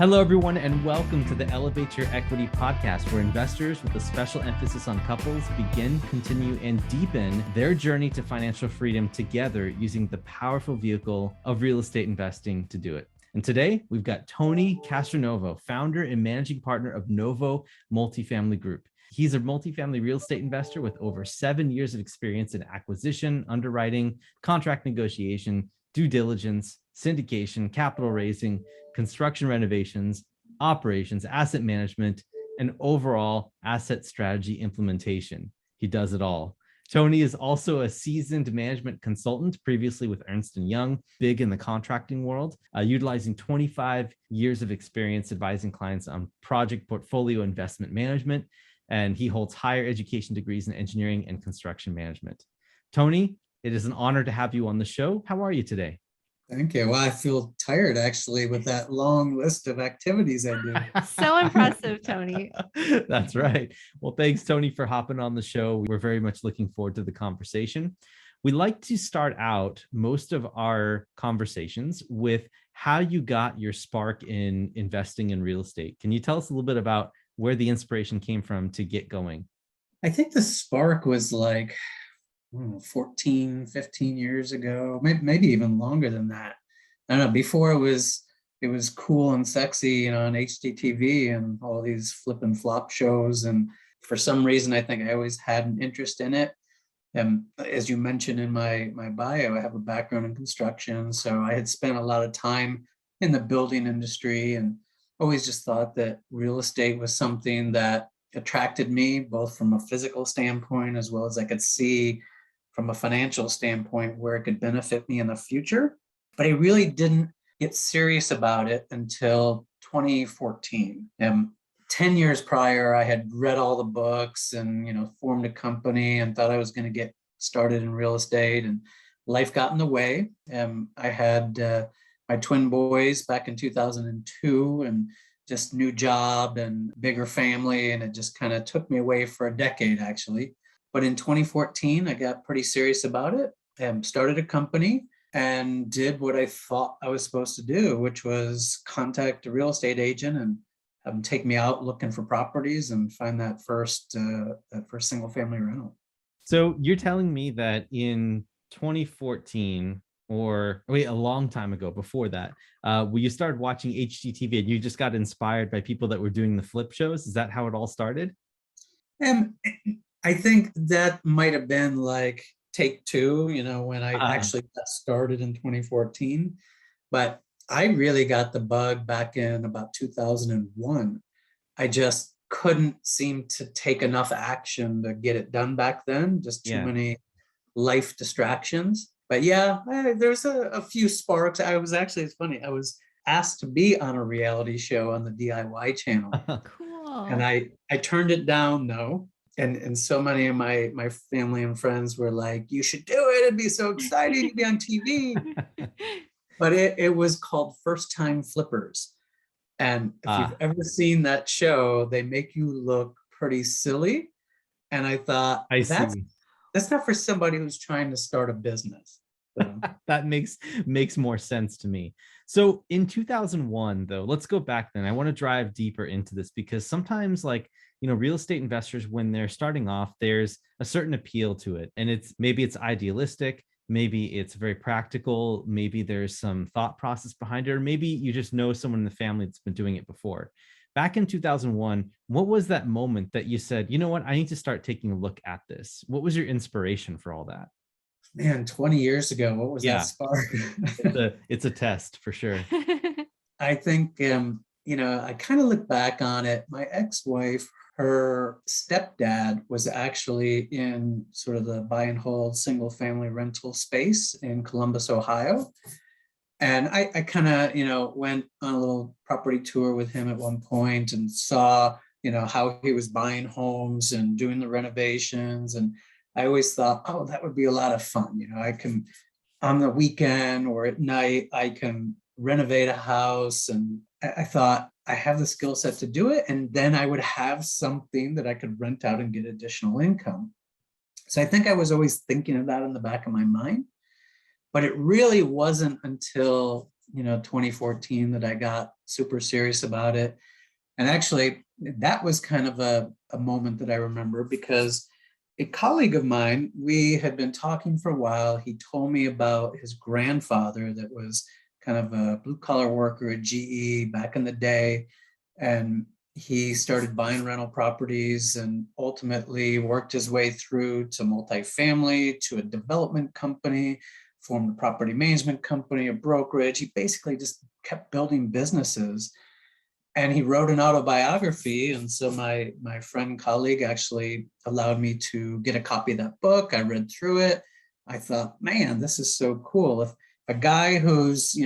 Hello, everyone, and welcome to the Elevate Your Equity podcast, where investors with a special emphasis on couples begin, continue, and deepen their journey to financial freedom together using the powerful vehicle of real estate investing to do it. And today, we've got Tony Castronovo, founder and managing partner of Novo Multifamily Group. He's a multifamily real estate investor with over 7 years of experience in acquisition, underwriting, contract negotiation, due diligence, syndication, capital raising, construction renovations, operations, asset management, and overall asset strategy implementation. He does it all. Tony is also a seasoned management consultant, previously with Ernst Young, big in the contracting world, utilizing 25 years of experience advising clients on project portfolio investment management, and he holds higher education degrees in engineering and construction management. Tony, it is an honor to have you on the show. How are you today? Thank you. Well, I feel tired actually with that long list of activities I do. So impressive, Tony. That's right. Well, thanks, Tony, for hopping on the show. We're very much looking forward to the conversation. We like to start out most of our conversations with how you got your spark in investing in real estate. Can you tell us a little bit about where the inspiration came from to get going? I think the spark was like 14, 15 years ago, maybe even longer than that. I don't know, before it was cool and sexy, on HGTV and all these flip and flop shows. And for some reason, I think I always had an interest in it. And as you mentioned in my bio, I have a background in construction. So I had spent a lot of time in the building industry and always just thought that real estate was something that attracted me, both from a physical standpoint, as well as I could see from a financial standpoint where it could benefit me in the future. But I really didn't get serious about it until 2014. 10 years prior, I had read all the books and, formed a company and thought I was going to get started in real estate, and life got in the way. I had my twin boys back in 2002 and just new job and bigger family. And it just kind of took me away for a decade, actually. But in 2014, I got pretty serious about it and started a company and did what I thought I was supposed to do, which was contact a real estate agent and have them take me out looking for properties and find that first single family rental. So you're telling me that in 2014, or wait, a long time ago before that, when you started watching HGTV and you just got inspired by people that were doing the flip shows? Is that how it all started? I think that might have been like take two, when I actually got started in 2014. But I really got the bug back in about 2001. I just couldn't seem to take enough action to get it done back then. Just too many life distractions. But yeah, there's a few sparks. It's funny. I was asked to be on a reality show on the DIY channel. Cool. And I turned it down, though. And so many of my family and friends were like, you should do it. It'd be so exciting to be on TV. But it was called First Time Flippers. And if you've ever seen that show, they make you look pretty silly. And I thought, that's not for somebody who's trying to start a business. So. That makes more sense to me. So in 2001, though, let's go back then. I want to drive deeper into this because sometimes real estate investors, when they're starting off, there's a certain appeal to it. And maybe it's idealistic, maybe it's very practical, maybe there's some thought process behind it, or maybe you just know someone in the family that's been doing it before. Back in 2001, what was that moment that you said, you know what, I need to start taking a look at this? What was your inspiration for all that? Man, 20 years ago, what was that spark? It's a test for sure. I think, I kind of look back on it. My ex-wife, her stepdad was actually in sort of the buy and hold single family rental space in Columbus, Ohio. And I kind of, went on a little property tour with him at one point and saw, how he was buying homes and doing the renovations. And I always thought, oh, that would be a lot of fun. I can, on the weekend or at night, I can renovate a house. And I thought, I have the skill set to do it. And then I would have something that I could rent out and get additional income. So I think I was always thinking of that in the back of my mind. But it really wasn't until 2014 that I got super serious about it. And actually, that was kind of a moment that I remember because a colleague of mine, we had been talking for a while. He told me about his grandfather that was kind of a blue collar worker at GE back in the day. And he started buying rental properties and ultimately worked his way through to multifamily, to a development company, formed a property management company, a brokerage. He basically just kept building businesses. And he wrote an autobiography. And so my friend colleague actually allowed me to get a copy of that book. I read through it. I thought, man, this is so cool. If a guy who's,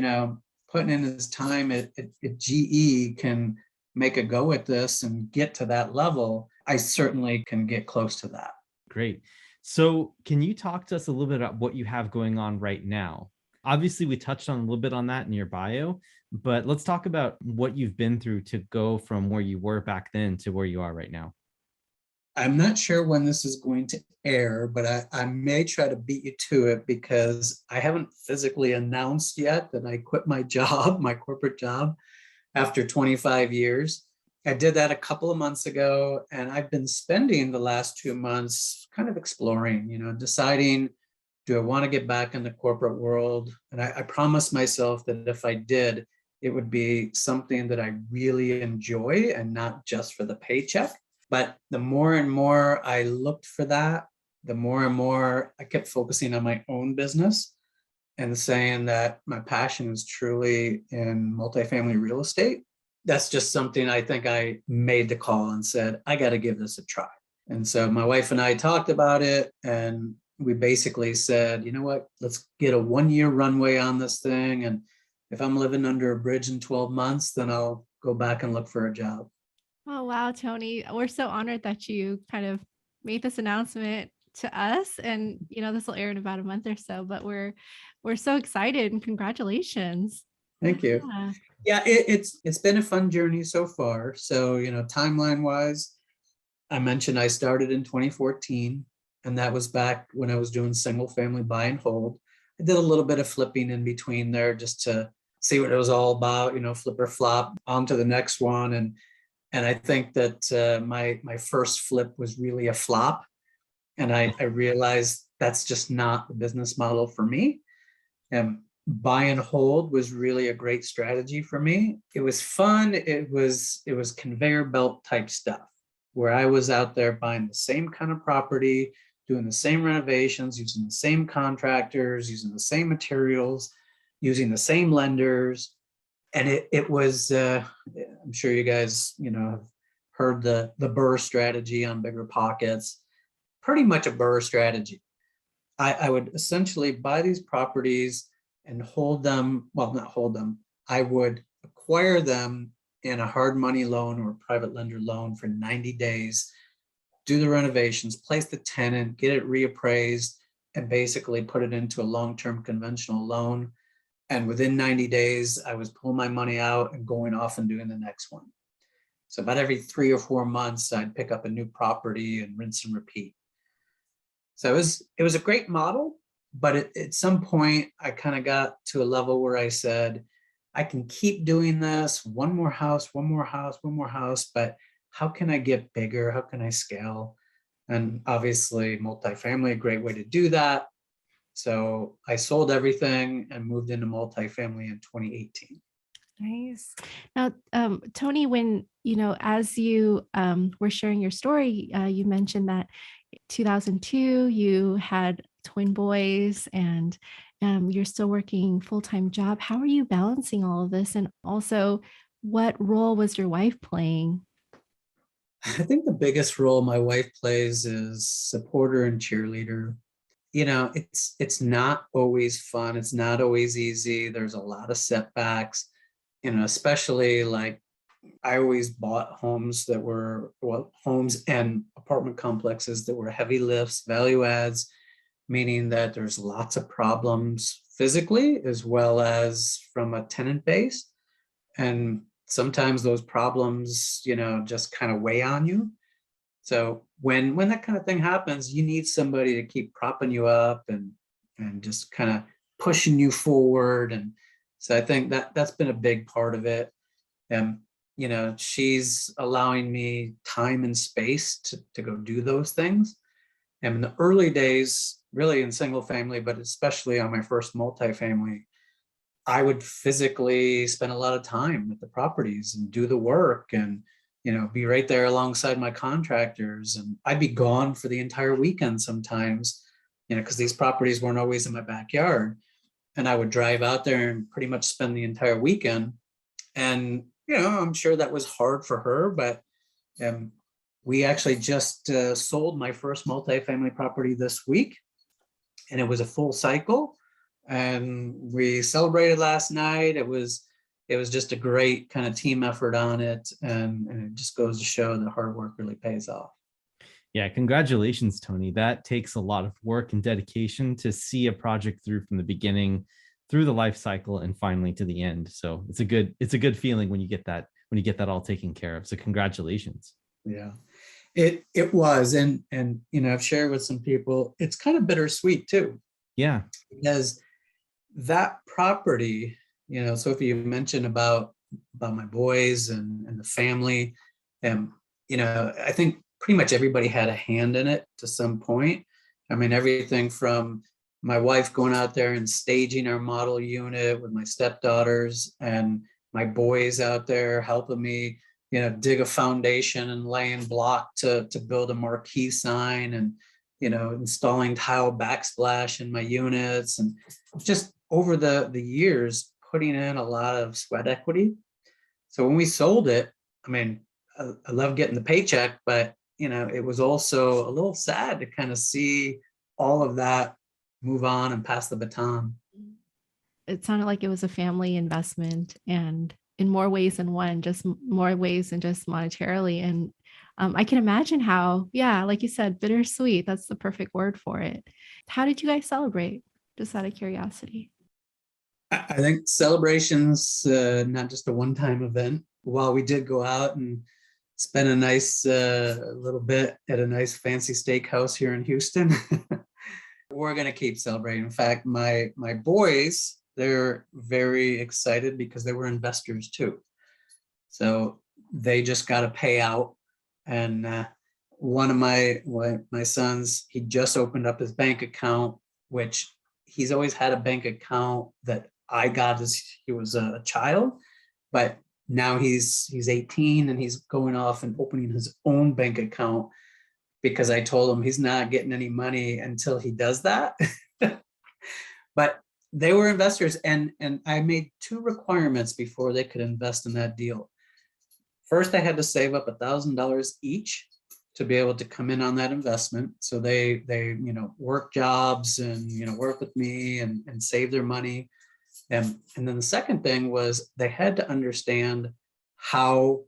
putting in his time at GE can make a go at this and get to that level, I certainly can get close to that. Great. So can you talk to us a little bit about what you have going on right now? Obviously, we touched on a little bit on that in your bio, but let's talk about what you've been through to go from where you were back then to where you are right now. I'm not sure when this is going to air, but I may try to beat you to it because I haven't physically announced yet that I quit my job, my corporate job, after 25 years. I did that a couple of months ago, and I've been spending the last 2 months kind of exploring, deciding, do I want to get back in the corporate world? And I promised myself that if I did, it would be something that I really enjoy and not just for the paycheck. But the more and more I looked for that, the more and more I kept focusing on my own business and saying that my passion is truly in multifamily real estate. That's just something I think I made the call and said, I got to give this a try. And so my wife and I talked about it, and we basically said, you know what, let's get a 1-year runway on this thing. And if I'm living under a bridge in 12 months, then I'll go back and look for a job. Oh, wow, Tony. We're so honored that you kind of made this announcement to us. And, this will air in about a month or so, but we're so excited and congratulations. Thank you. Yeah. Yeah, it's been a fun journey so far. So, timeline wise, I mentioned I started in 2014, and that was back when I was doing single family buy and hold. I did a little bit of flipping in between there just to see what it was all about, flip or flop on to the next one. And I think that my first flip was really a flop. And I realized that's just not the business model for me. And buy and hold was really a great strategy for me. It was fun. It was conveyor belt type stuff where I was out there buying the same kind of property, doing the same renovations, using the same contractors, using the same materials, using the same lenders. And it was, I'm sure you guys, have heard the Burr strategy on Bigger Pockets, pretty much a Burr strategy. I would essentially buy these properties and hold them, well, not hold them. I would acquire them in a hard money loan or private lender loan for 90 days, do the renovations, place the tenant, get it reappraised, and basically put it into a long-term conventional loan. And within 90 days, I was pulling my money out and going off and doing the next one. So about every 3 or 4 months, I'd pick up a new property and rinse and repeat. So it was a great model, but at some point, I kind of got to a level where I said, I can keep doing this, one more house, but how can I get bigger? How can I scale? And obviously, multifamily, a great way to do that. So I sold everything and moved into multifamily in 2018. Nice. Now, Tony, when, as you were sharing your story, you mentioned that 2002, you had twin boys and you're still working full-time job. How are you balancing all of this? And also, what role was your wife playing? I think the biggest role my wife plays is supporter and cheerleader. It's not always fun. It's not always easy. There's a lot of setbacks, especially like I always bought homes that were, homes and apartment complexes that were heavy lifts, value adds, meaning that there's lots of problems physically as well as from a tenant base. And sometimes those problems, just kind of weigh on you. So when that kind of thing happens, you need somebody to keep propping you up and just kind of pushing you forward. And So I think that's been a big part of it. And, she's allowing me time and space to go do those things. And in the early days, really in single family, but especially on my first multifamily, I would physically spend a lot of time at the properties and do the work and, be right there alongside my contractors. And I'd be gone for the entire weekend sometimes, because these properties weren't always in my backyard. And I would drive out there and pretty much spend the entire weekend. And, I'm sure that was hard for her, but we actually just sold my first multifamily property this week, and it was a full cycle. And we celebrated last night. It was just a great kind of team effort on it, and it just goes to show that hard work really pays off. Yeah, congratulations, Tony. That takes a lot of work and dedication to see a project through from the beginning, through the life cycle, and finally to the end. So it's a good feeling when you get that all taken care of. So congratulations. Yeah, it was, and I've shared with some people, it's kind of bittersweet too. Yeah, because that property, Sophie, you mentioned about my boys and the family, and I think pretty much everybody had a hand in it to some point. I mean, everything from my wife going out there and staging our model unit with my stepdaughters, and my boys out there helping me, dig a foundation and laying block to build a marquee sign, and, installing tile backsplash in my units, and just over the years, putting in a lot of sweat equity. So when we sold it, I mean, I love getting the paycheck, but, it was also a little sad to kind of see all of that move on and pass the baton. It sounded like it was a family investment, and in more ways than one, just more ways than just monetarily. And I can imagine how, like you said, bittersweet. That's the perfect word for it. How did you guys celebrate? Just out of curiosity. I think celebrations, not just a one-time event. While we did go out and spend a nice little bit at a nice fancy steakhouse here in Houston, we're going to keep celebrating. In fact, my boys, they're very excited because they were investors too. So they just got a payout. And one of my sons, he just opened up his bank account, which he's always had a bank account that I got as he was a child, but now he's 18 and he's going off and opening his own bank account because I told him he's not getting any money until he does that. But they were investors, and I made 2 requirements before they could invest in that deal. First, I had to save up $1,000 each to be able to come in on that investment. So they work jobs and work with me and save their money. And then the second thing was they had to understand how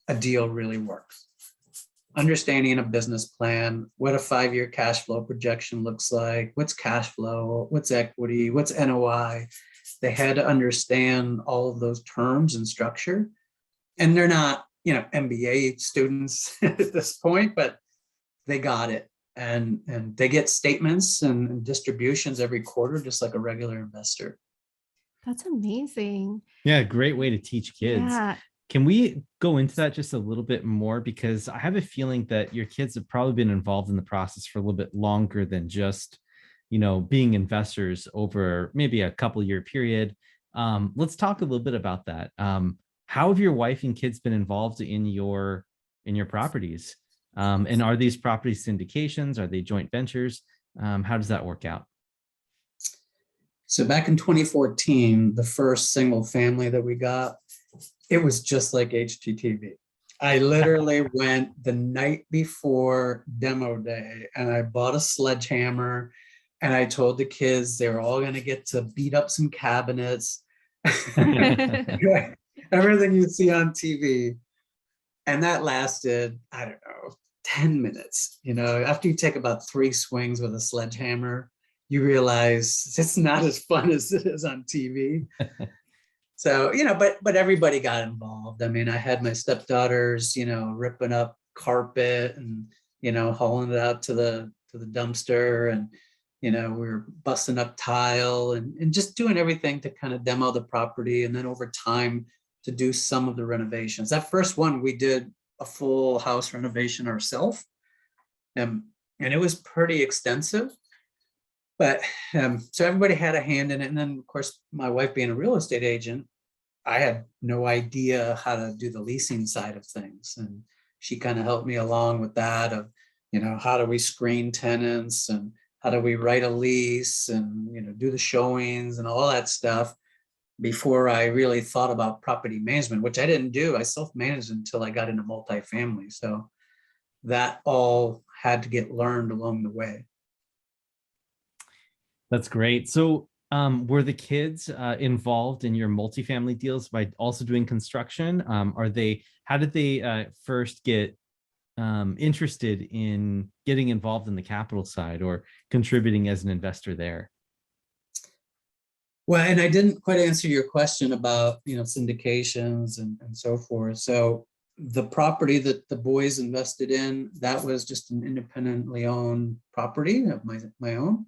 a deal really works. Understanding a business plan, what a 5-year cash flow projection looks like, what's cash flow, what's equity, what's NOI. They had to understand all of those terms and structure. And they're not, MBA students at this point, but they got it. And they get statements and distributions every quarter, just like a regular investor. That's amazing. Yeah, great way to teach kids. Yeah. Can we go into that just a little bit more? Because I have a feeling that your kids have probably been involved in the process for a little bit longer than just, being investors over maybe a couple year period. Let's talk a little bit about that. How have your wife and kids been involved in your properties? And are these properties syndications? Are they joint ventures? How does that work out? So back in 2014, the first single family that we got, it was just like HGTV. I literally went the night before demo day and I bought a sledgehammer and I told the kids they were all going to get to beat up some cabinets, everything you see on TV. And that lasted, I don't know, 10 minutes. After you take about 3 swings with a sledgehammer, you realize it's not as fun as it is on TV. So, but everybody got involved. I mean, I had my stepdaughters, ripping up carpet and, hauling it out to the dumpster. And, We were busting up tile and just doing everything to kind of demo the property. And then over time to do some of the renovations. That first one, we did a full house renovation ourselves. And it was pretty extensive. But so everybody had a hand in it. And then, of course, my wife being a real estate agent, I had no idea how to do the leasing side of things. And she kind of helped me along with that of, how do we screen tenants and how do we write a lease and, do the showings and all that stuff before I really thought about property management, which I didn't do. I self-managed until I got into multifamily. So that all had to get learned along the way. That's great. So were the kids involved in your multifamily deals by also doing construction? How did they first get interested in getting involved in the capital side or contributing as an investor there? Well, and I didn't quite answer your question about, syndications and so forth. So the property that the boys invested in, that was just an independently owned property of my own.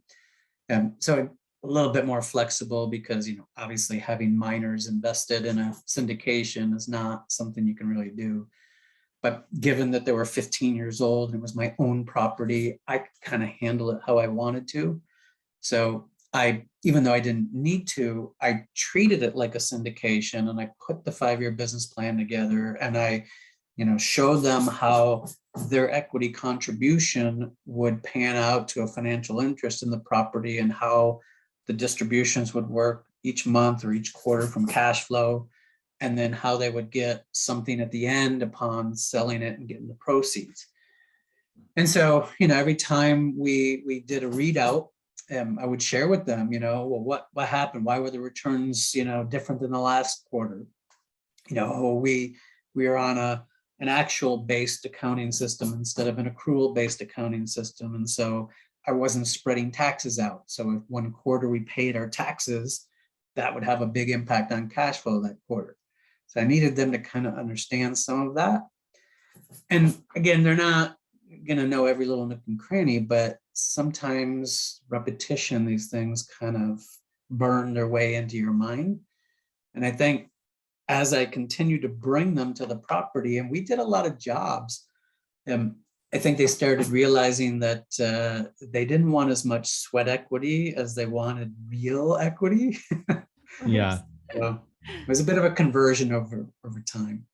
So a little bit more flexible because, obviously having minors invested in a syndication is not something you can really do. But given that they were 15 years old and it was my own property, I could kind of handle it how I wanted to. So even though I didn't need to, I treated it like a syndication and I put the 5-year business plan together and I, showed them how their equity contribution would pan out to a financial interest in the property and how the distributions would work each month or each quarter from cash flow, and then how they would get something at the end upon selling it and getting the proceeds. And so, every time we did a readout, I would share with them, well, what happened? Why were the returns, different than the last quarter? We are on an actual based accounting system instead of an accrual based accounting system. And so I wasn't spreading taxes out. So if one quarter we paid our taxes, that would have a big impact on cash flow that quarter. So I needed them to kind of understand some of that. And again, they're not going to know every little nook and cranny, but sometimes repetition, these things kind of burn their way into your mind. And I think as I continue to bring them to the property, and we did a lot of jobs, I think they started realizing that they didn't want as much sweat equity as they wanted real equity. Yeah. So it was a bit of a conversion over time.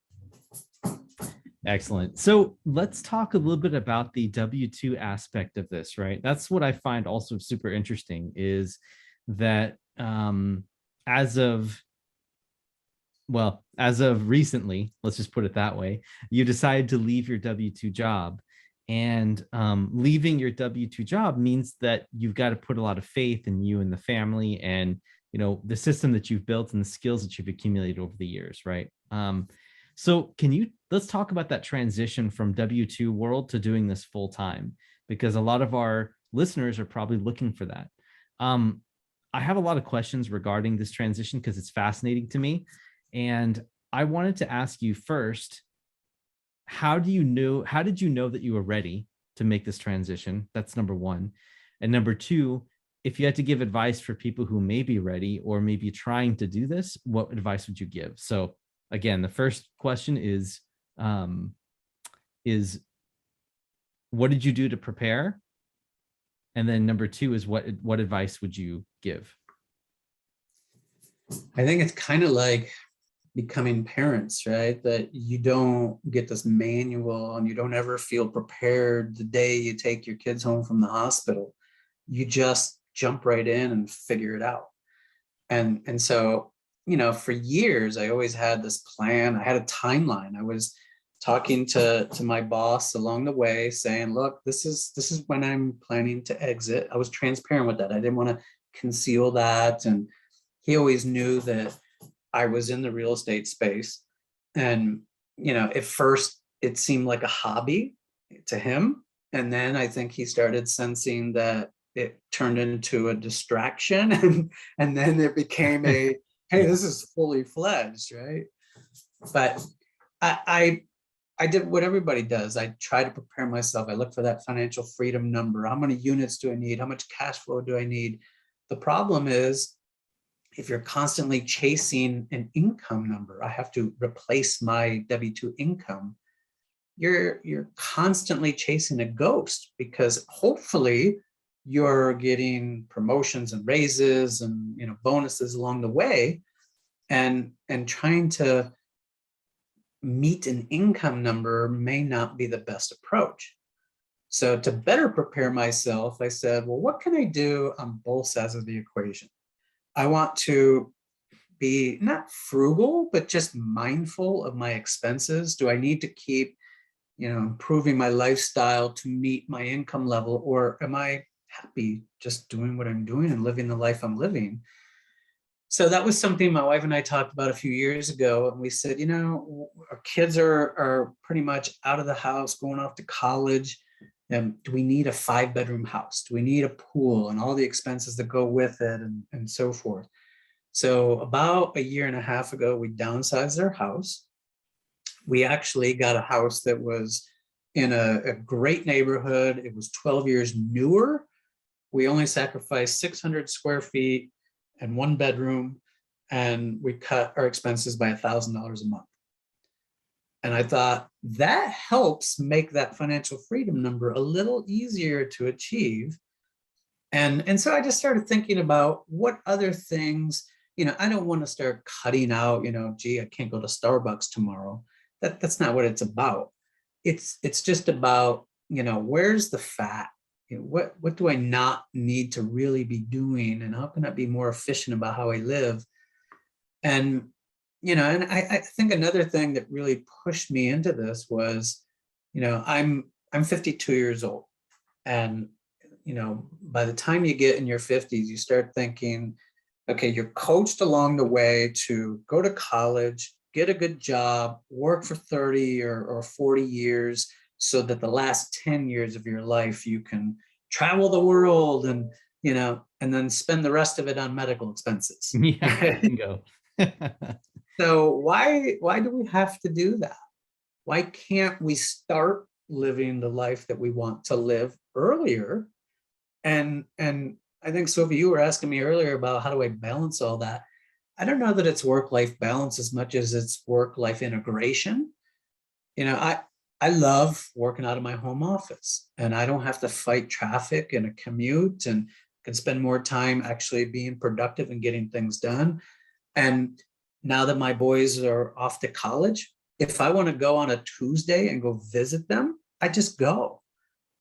Excellent. So let's talk a little bit about the W-2 aspect of this, right? That's what I find also super interesting is that as of recently, let's just put it that way, you decided to leave your W-2 job. And leaving your W-2 job means that you've got to put a lot of faith in you and the family and, the system that you've built and the skills that you've accumulated over the years, right? So let's talk about that transition from W-2 world to doing this full time, because a lot of our listeners are probably looking for that. I have a lot of questions regarding this transition because it's fascinating to me. And I wanted to ask you first, how did you know that you were ready to make this transition? That's number one. And number two, if you had to give advice for people who may be ready or maybe trying to do this, what advice would you give? So again, the first question is what did you do to prepare? And then number two is what advice would you give? I think it's kind of like becoming parents, right? That you don't get this manual and you don't ever feel prepared the day you take your kids home from the hospital. You just jump right in and figure it out. And so, for years, I always had this plan. I had a timeline. I was talking to my boss along the way saying, look, this is when I'm planning to exit. I was transparent with that. I didn't want to conceal that. And he always knew that I was in the real estate space. And, at first it seemed like a hobby to him. And then I think he started sensing that it turned into a distraction. And then it became a, hey, this is fully fledged, right? But I I did what everybody does. I try to prepare myself. I look for that financial freedom number. How many units do I need? How much cash flow do I need? The problem is, if you're constantly chasing an income number, I have to replace my W-2 income. You're constantly chasing a ghost, because hopefully you're getting promotions and raises and bonuses along the way, and trying to meet an income number may not be the best approach. So to better prepare myself, I said, well, what can I do on both sides of the equation? I want to be not frugal, but just mindful of my expenses. Do I need to keep, improving my lifestyle to meet my income level, or am I happy just doing what I'm doing and living the life I'm living? So that was something my wife and I talked about a few years ago. And we said, our kids are pretty much out of the house, going off to college. Do we need a 5-bedroom house? Do we need a pool and all the expenses that go with it, and so forth? So about a year and a half ago, we downsized our house. We actually got a house that was in a great neighborhood. It was 12 years newer. We only sacrificed 600 square feet and 1 bedroom, and we cut our expenses by $1,000 a month. And I thought that helps make that financial freedom number a little easier to achieve. And so I just started thinking about what other things, I don't want to start cutting out, gee, I can't go to Starbucks tomorrow. That's not what it's about. It's just about, where's the fat? What do I not need to really be doing, and how can I be more efficient about how I live? And and I think another thing that really pushed me into this was, I'm 52 years old, and by the time you get in your 50s, you start thinking, okay, you're coached along the way to go to college, get a good job, work for 30 or 40 years, so that the last 10 years of your life you can travel the world and and then spend the rest of it on medical expenses. Yeah, bingo. So why do we have to do that? Why can't we start living the life that we want to live earlier? And I think, Sophie, you were asking me earlier about how do I balance all that. I don't know that it's work-life balance as much as it's work-life integration. I love working out of my home office, and I don't have to fight traffic and a commute, and can spend more time actually being productive and getting things done. And now that my boys are off to college, if I want to go on a Tuesday and go visit them, I just go.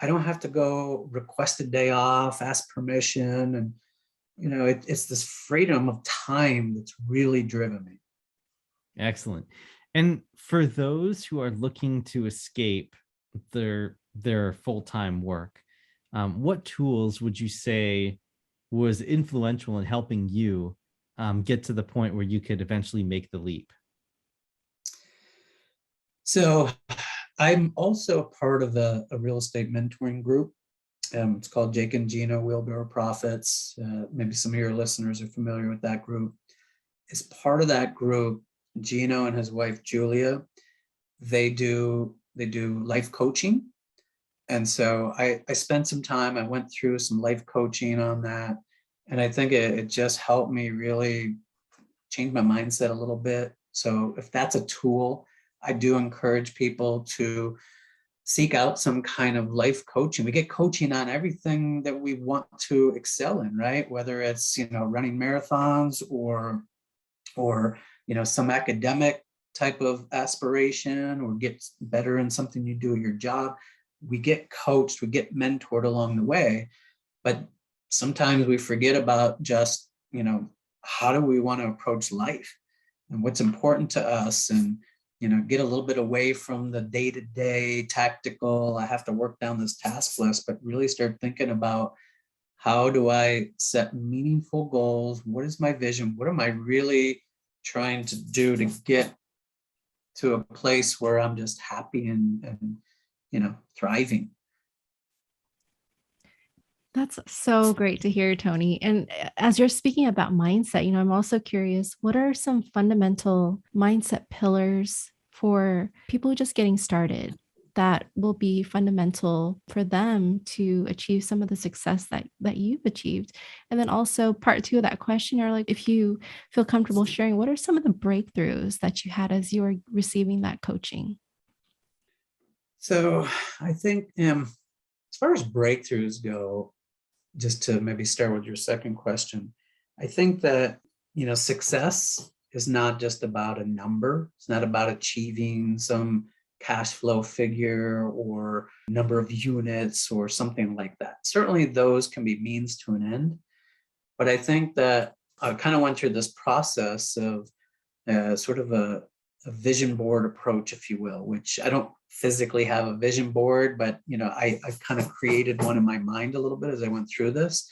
I don't have to go request a day off, ask permission. And, it's this freedom of time that's really driven me. Excellent. And for those who are looking to escape their full-time work, what tools would you say was influential in helping you get to the point where you could eventually make the leap? So I'm also a part of a real estate mentoring group. It's called Jake and Gina Wheelbarrow Profits. Maybe some of your listeners are familiar with that group. As part of that group, Gino and his wife, Julia, they do life coaching. And so I spent some time, I went through some life coaching on that. And I think it just helped me really change my mindset a little bit. So if that's a tool, I do encourage people to seek out some kind of life coaching. We get coaching on everything that we want to excel in, right? Whether it's, running marathons or some academic type of aspiration, or get better in something you do at your job. We get coached, we get mentored along the way, but sometimes we forget about just, how do we want to approach life and what's important to us, and, get a little bit away from the day-to-day tactical, I have to work down this task list, but really start thinking about, how do I set meaningful goals? What is my vision? What am I really trying to do to get to a place where I'm just happy and thriving? That's so great to hear, Tony. And as you're speaking about mindset, I'm also curious, what are some fundamental mindset pillars for people just getting started that will be fundamental for them to achieve some of the success that you've achieved? And then also part two of that question, or like if you feel comfortable sharing, what are some of the breakthroughs that you had as you were receiving that coaching? So I think as far as breakthroughs go, just to maybe start with your second question, I think that, success is not just about a number. It's not about achieving some cash flow figure or number of units or something like that. Certainly those can be means to an end. But I think that I kind of went through this process of sort of a vision board approach, if you will, which I don't physically have a vision board, but I kind of created one in my mind a little bit as I went through this.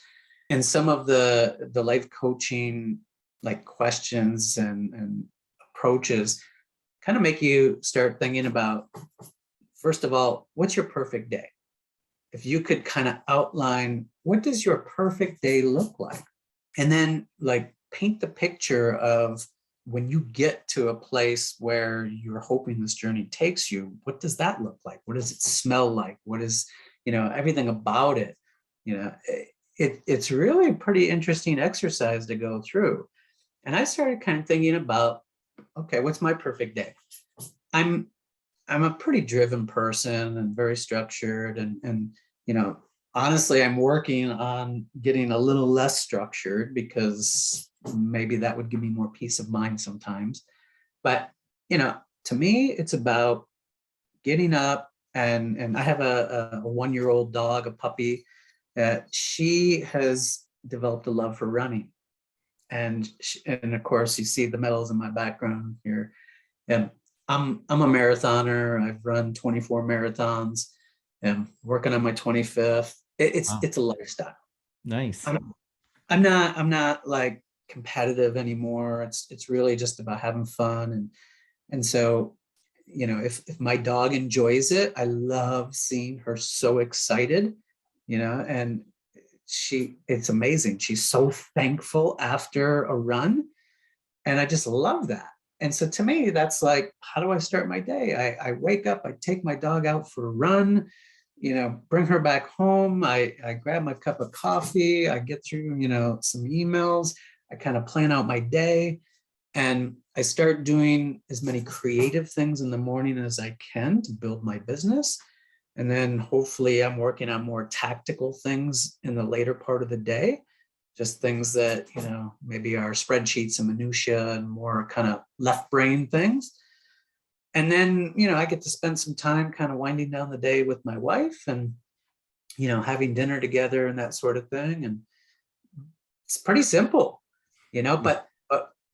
And some of the life coaching like questions and approaches kind of make you start thinking about, first of all, what's your perfect day? If you could kind of outline, what does your perfect day look like? And then like paint the picture of when you get to a place where you're hoping this journey takes you, what does that look like? What does it smell like? What is, everything about it? It's really a pretty interesting exercise to go through. And I started kind of thinking about, okay, what's my perfect day? I'm a pretty driven person and very structured, and honestly, I'm working on getting a little less structured because maybe that would give me more peace of mind sometimes. But to me, it's about getting up, and I have a 1-year-old dog, a puppy. She has developed a love for running. And of course, you see the medals in my background here. And I'm a marathoner. I've run 24 marathons. I'm working on my 25th. It's a lifestyle. Nice. I'm not like competitive anymore. It's really just about having fun. And so, if my dog enjoys it, I love seeing her so excited, and it's amazing. She's so thankful after a run. And I just love that. And so to me, that's like, how do I start my day? I wake up, I take my dog out for a run, bring her back home. I grab my cup of coffee. I get through, some emails. I kind of plan out my day. And I start doing as many creative things in the morning as I can to build my business. And then hopefully I'm working on more tactical things in the later part of the day, just things that, maybe are spreadsheets and minutia and more kind of left brain things. And then, I get to spend some time kind of winding down the day with my wife and, having dinner together and that sort of thing. And it's pretty simple, but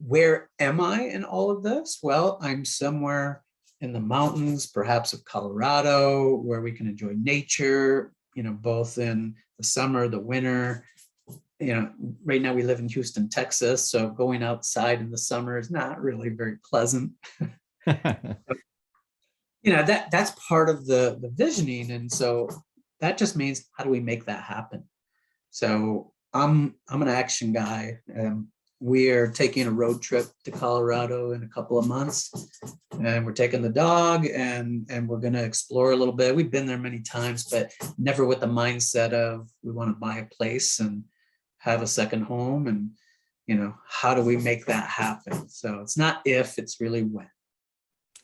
where am I in all of this? Well, I'm somewhere in the mountains, perhaps of Colorado, where we can enjoy nature, both in the summer, the winter. Right now we live in Houston, Texas, so going outside in the summer is not really very pleasant. That's part of the visioning. And so that just means, how do we make that happen? So I'm an action guy. We are taking a road trip to Colorado in a couple of months, and we're taking the dog and we're going to explore a little bit. We've been there many times, but never with the mindset of we want to buy a place and have a second home. And, how do we make that happen? So it's not if, it's really when.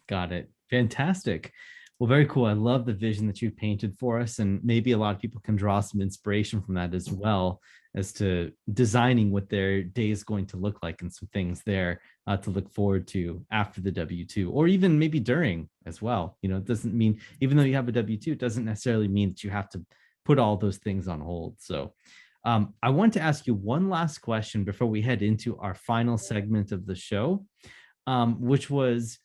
Got it. Fantastic. Well, very cool. I love the vision that you've painted for us. And maybe a lot of people can draw some inspiration from that as well, as to designing what their day is going to look like and some things there to look forward to after the W-2, or even maybe during as well. It doesn't mean, even though you have a W-2, it doesn't necessarily mean that you have to put all those things on hold. So I want to ask you one last question before we head into our final segment of the show, which was,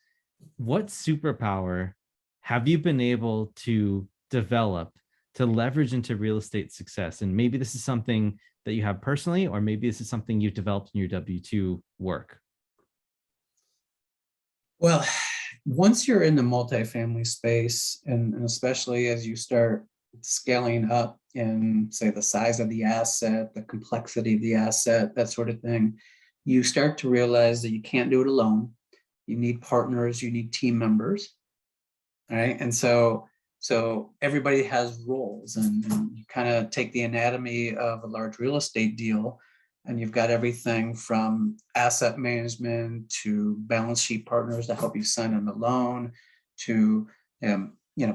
what superpower have you been able to develop to leverage into real estate success? And maybe this is something that you have personally, or maybe this is something you've developed in your W-2 work. Well, once you're in the multifamily space, and especially as you start scaling up in, say, the size of the asset, the complexity of the asset, that sort of thing, you start to realize that you can't do it alone. you need partners, you need team members, right? And so everybody has roles, and you kind of take the anatomy of a large real estate deal, and you've got everything from asset management to balance sheet partners to help you sign on the loan, to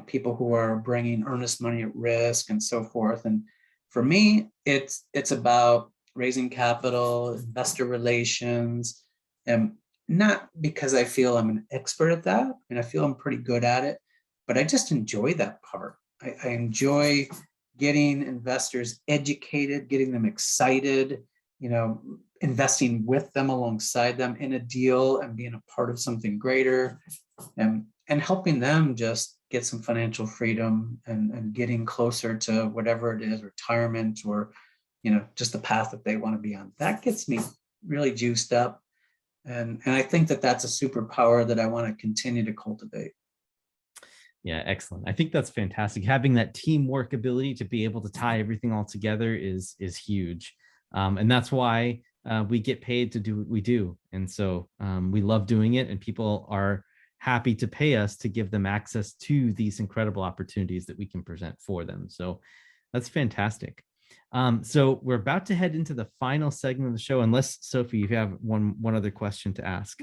people who are bringing earnest money at risk and so forth. And for me, it's about raising capital, investor relations, and not because I feel I'm an expert at that. I mean, I feel I'm pretty good at it, but I just enjoy that part. I enjoy getting investors educated, getting them excited, investing with them, alongside them in a deal, and being a part of something greater, and helping them just get some financial freedom, and getting closer to whatever it is, retirement, or just the path that they want to be on. That gets me really juiced up. And I think that that's a superpower that I want to continue to cultivate. Yeah, excellent. I think that's fantastic. Having that teamwork ability to be able to tie everything all together is huge. And that's why we get paid to do what we do. And so we love doing it, and people are happy to pay us to give them access to these incredible opportunities that we can present for them. So that's fantastic. So we're about to head into the final segment of the show, unless, Sophie, you have one other question to ask.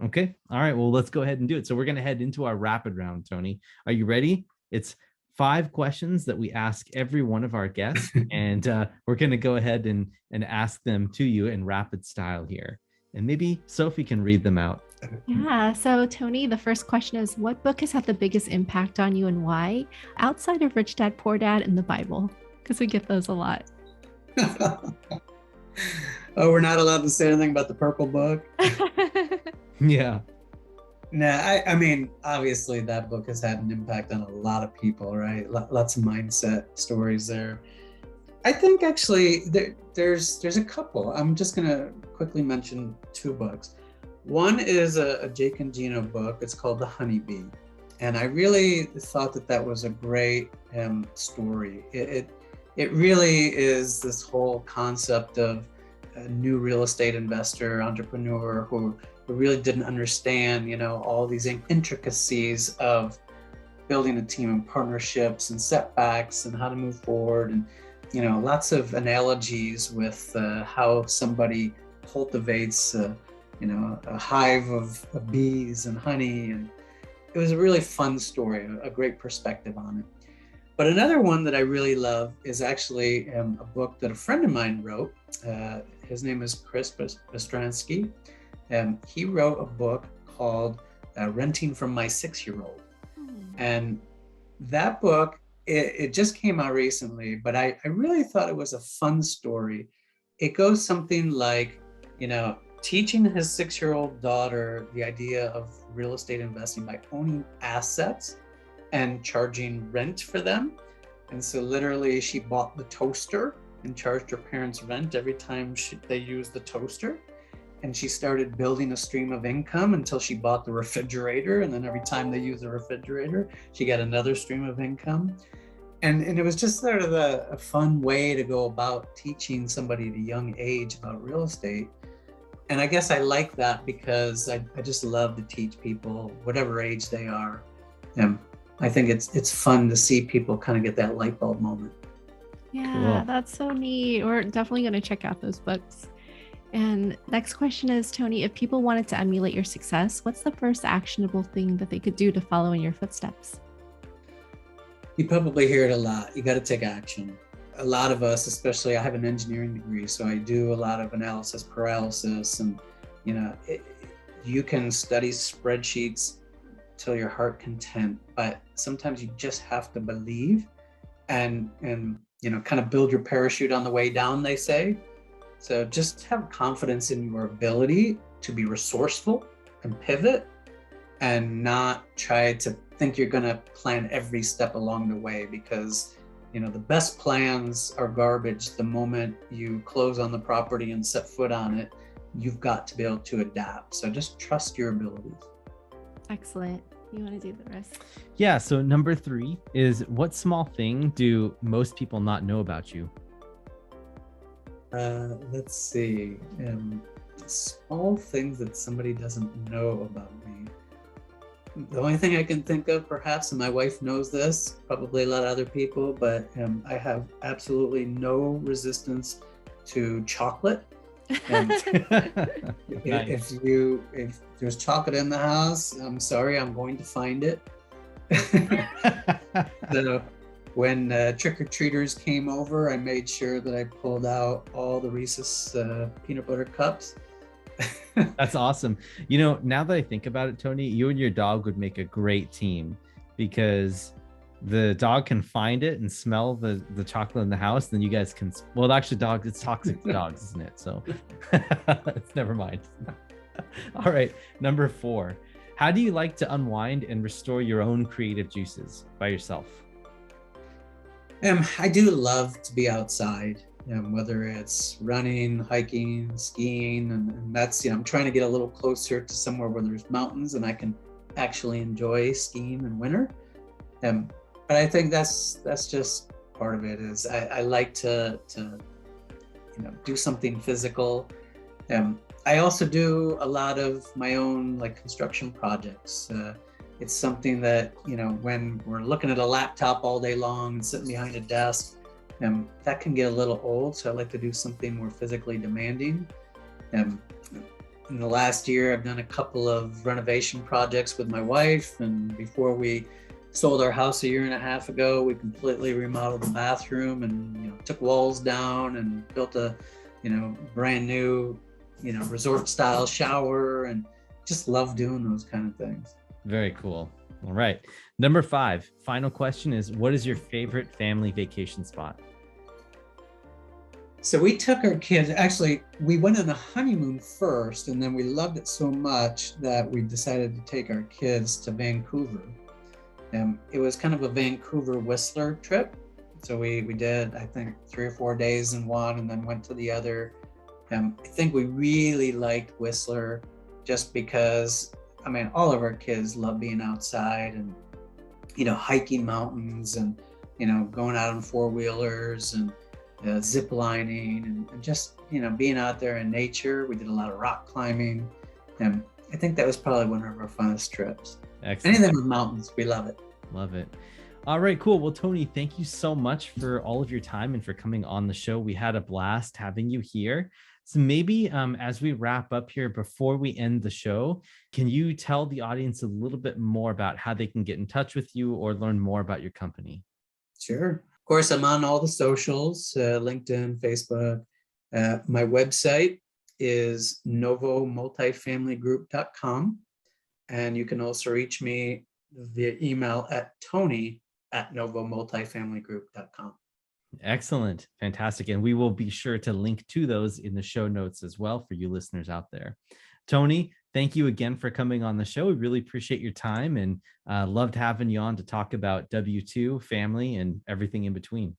Okay. All right. Well, let's go ahead and do it. So we're going to head into our rapid round, Tony. Are you ready? It's 5 questions that we ask every one of our guests, and we're going to go ahead and ask them to you in rapid style here. And maybe Sophie can read them out. Yeah. So, Tony, the first question is, what book has had the biggest impact on you and why, outside of Rich Dad, Poor Dad and the Bible? Because we get those a lot. Oh, we're not allowed to say anything about the purple book? Yeah. Nah, I mean, obviously that book has had an impact on a lot of people, right? Lots of mindset stories there. I think actually there's a couple. I'm just gonna quickly mention 2 books. One is a Jake and Gino book. It's called The Honeybee. And I really thought that was a great story. It really is this whole concept of a new real estate investor, entrepreneur who really didn't understand, all these intricacies of building a team and partnerships and setbacks and how to move forward, and lots of analogies with how somebody cultivates a hive of bees and honey. And it was a really fun story, a great perspective on it. But another one that I really love is actually a book that a friend of mine wrote. His name is Chris Bostransky. He wrote a book called Renting from My 6-Year-Old. And that book, it just came out recently, but I really thought it was a fun story. It goes something like, teaching his 6-year-old daughter the idea of real estate investing by owning assets and charging rent for them. And so literally she bought the toaster and charged her parents rent every time they used the toaster. And she started building a stream of income until she bought the refrigerator. And then every time they used the refrigerator, she got another stream of income. And it was just sort of a fun way to go about teaching somebody at a young age about real estate. And I guess I like that because I just love to teach people, whatever age they are. And I think it's fun to see people kind of get that light bulb moment. Yeah, Cool. That's so neat. We're definitely going to check out those books. And next question is, Tony, if people wanted to emulate your success, what's the first actionable thing that they could do to follow in your footsteps? You probably hear it a lot. You got to take action. A lot of us, especially, I have an engineering degree, so I do a lot of analysis paralysis, and you can study spreadsheets till your heart content, but sometimes you just have to believe and kind of build your parachute on the way down, they say. So just have confidence in your ability to be resourceful and pivot, and not try to think you're going to plan every step along the way, because the best plans are garbage. The moment you close on the property and set foot on it, you've got to be able to adapt. So just trust your abilities. Excellent. You want to do the rest? Yeah. So number 3 is, what small thing do most people not know about you? Let's see. small things that somebody doesn't know about me. The only thing I can think of, perhaps, and my wife knows this, probably a lot of other people, but I have absolutely no resistance to chocolate. And Nice. if there's chocolate in the house, I'm sorry, I'm going to find it. So when trick-or-treaters came over, I made sure that I pulled out all the Reese's peanut butter cups. That's awesome. You know, now that I think about it, Tony, you and your dog would make a great team because the dog can find it and smell the chocolate in the house. Then you guys can, well, actually dogs, it's toxic to dogs, isn't it? So it's never mind. All right. Number 4, how do you like to unwind and restore your own creative juices by yourself? I do love to be outside, whether it's running, hiking, skiing, and that's, I'm trying to get a little closer to somewhere where there's mountains and I can actually enjoy skiing in winter. But I think that's just part of it. Is I like to do something physical. I also do a lot of my own construction projects. It's something that, when we're looking at a laptop all day long and sitting behind a desk, that can get a little old. So I like to do something more physically demanding. In the last year, I've done a couple of renovation projects with my wife. And before we sold our house a year and a half ago, we completely remodeled the bathroom and took walls down and built a brand new resort style shower, and just love doing those kind of things. Very cool. All right. Number 5, final question is, what is your favorite family vacation spot? So we took our kids, actually, we went on a honeymoon first, and then we loved it so much that we decided to take our kids to Vancouver. It was kind of a Vancouver Whistler trip. So we did, I think, 3 or 4 days in one and then went to the other. I think we really liked Whistler just because, all of our kids love being outside and, hiking mountains and, going out on 4-wheelers and zip lining and just, being out there in nature. We did a lot of rock climbing. I think that was probably one of our funnest trips. Excellent. Anything with mountains, we love it. Love it. All right, cool. Well, Tony, thank you so much for all of your time and for coming on the show. We had a blast having you here. So maybe as we wrap up here, before we end the show, can you tell the audience a little bit more about how they can get in touch with you or learn more about your company? Sure. Of course, I'm on all the socials, LinkedIn, Facebook. My website is novomultifamilygroup.com. And you can also reach me via email at tony@novomultifamilygroup.com. Excellent. Fantastic. And we will be sure to link to those in the show notes as well for you listeners out there. Tony, thank you again for coming on the show. We really appreciate your time and loved having you on to talk about W-2, family, and everything in between.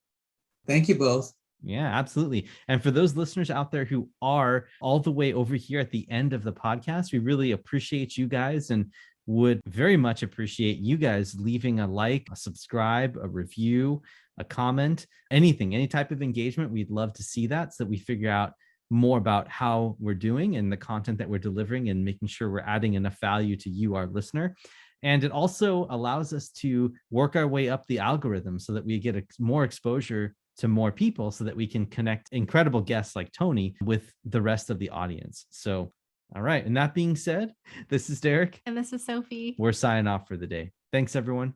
Thank you both. Yeah, absolutely. And for those listeners out there who are all the way over here at the end of the podcast, we really appreciate you guys and would very much appreciate you guys leaving a like, a subscribe, a review, a comment, anything, any type of engagement. We'd love to see that so that we figure out more about how we're doing and the content that we're delivering and making sure we're adding enough value to you, our listener. And it also allows us to work our way up the algorithm so that we get more exposure to more people so that we can connect incredible guests like Tony with the rest of the audience. So, all right. And that being said, this is Derek. And this is Sophie. We're signing off for the day. Thanks, everyone.